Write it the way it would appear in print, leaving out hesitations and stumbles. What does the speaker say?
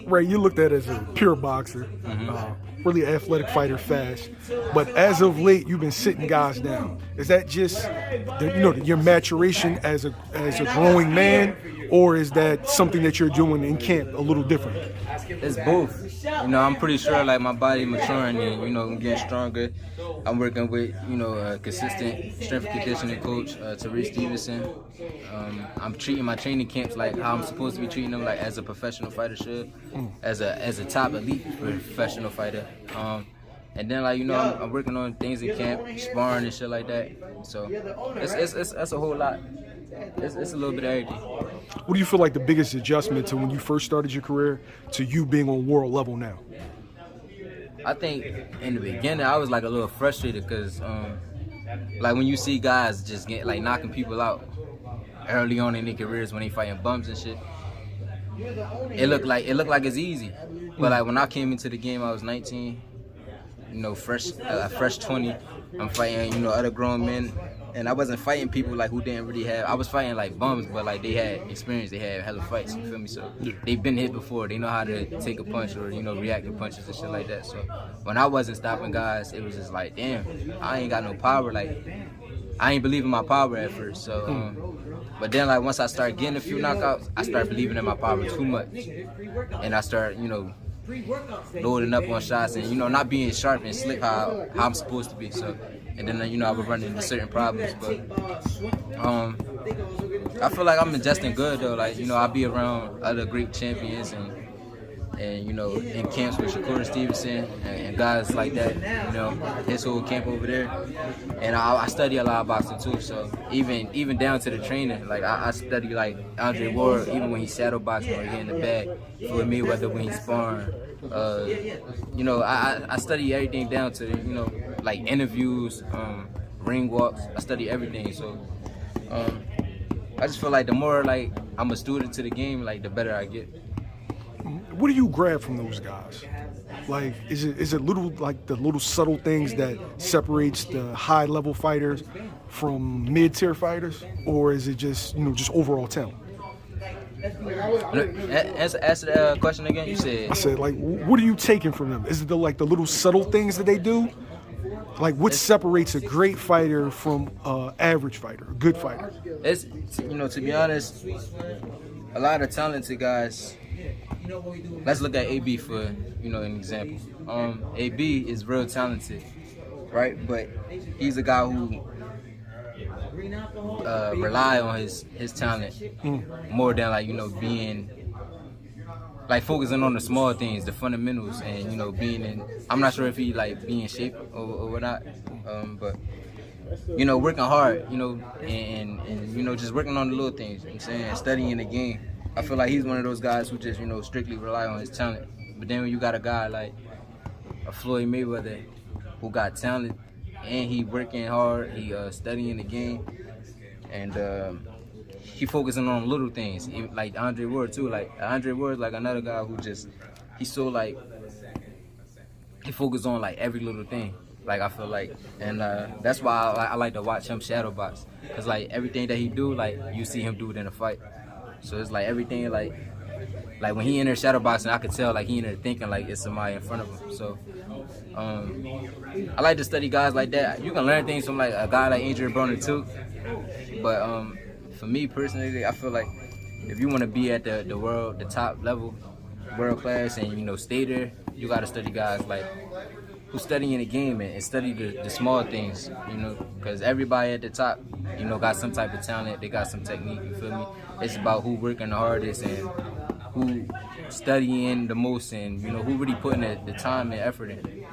right, you looked at as a pure boxer, really athletic fighter, fast. But as of late, you've been sitting guys down. Is that just, your maturation as a growing man, or is that something that you're doing in camp a little different? It's both. I'm pretty sure like my body maturing and I'm getting stronger. I'm working with a consistent strength and conditioning coach, Therese Stevenson. I'm treating my training camps like how I'm supposed to be treating them, like as a professional fighter should, as a top elite professional fighter. And then I'm working on things in camp, sparring and shit like that. So it's a whole lot. It's a little bit of everything. What do you feel like the biggest adjustment to when you first started your career to you being on world level now? I think in the beginning I was like a little frustrated because like when you see guys just get like knocking people out early on in their careers when they fighting bums and shit, it looked like it's easy. But like when I came into the game, I was 19, fresh 20. I'm fighting other grown men. And I wasn't fighting people like who didn't really have. I was fighting like bums, but like they had experience. They had hella fights. You feel me? So they've been hit before. They know how to take a punch or react to punches and shit like that. So when I wasn't stopping guys, it was just like, damn, I ain't got no power. Like I ain't believing my power at first. So, but then like once I started getting a few knockouts, I started believing in my power too much, and I started loading up on shots and not being sharp and slick how I'm supposed to be. So. And then I would run into certain problems, but I feel like I'm adjusting good though. Like I'll be around other great champions and in camps with Shakur Stevenson and guys like that. His whole camp over there, and I study a lot of boxing too. So even down to the training, like I study like Andre Ward, even when he's shadow boxing or he in the bag, Floyd Mayweather when he's sparring. I study everything down to like interviews, ring walks. I study everything. So I just feel like the more like I'm a student to the game, like the better I get. What do you grab from those guys? Like, is it little like the little subtle things that separates the high level fighters from mid tier fighters, or is it just just overall talent? Answer the question again. You said. I said, like, what are you taking from them? Is it the little subtle things that they do? Like, what separates a great fighter from an average fighter, a good fighter? It's to be honest, a lot of talented guys. Let's look at AB for an example. AB is real talented, right? But he's a guy who rely on his talent more than being like focusing on the small things, the fundamentals, and being in. I'm not sure if he be in shape or whatnot, but working hard, and just working on the little things. You know what I'm saying, studying the game. I feel like he's one of those guys who just strictly rely on his talent. But then when you got a guy like a Floyd Mayweather who got talent and he working hard, he studying the game, and he focusing on little things. Like Andre Ward too. Like Andre Ward is like another guy who he's so he focus on every little thing. Like I feel like, and that's why I like to watch him shadow box. Cause everything that he do, you see him do it in a fight. So it's everything like when he entered shadow boxing, I could tell he entered thinking it's somebody in front of him. So I like to study guys like that. You can learn things from a guy like Adrian Broner too. But for me personally, I feel like if you want to be at the top level, world class, and stay there, you got to study guys who study in the game and study the small things. Because everybody at the top, got some type of talent. They got some technique. You feel me? It's about who working the hardest and who studying the most and who really putting the time and effort in.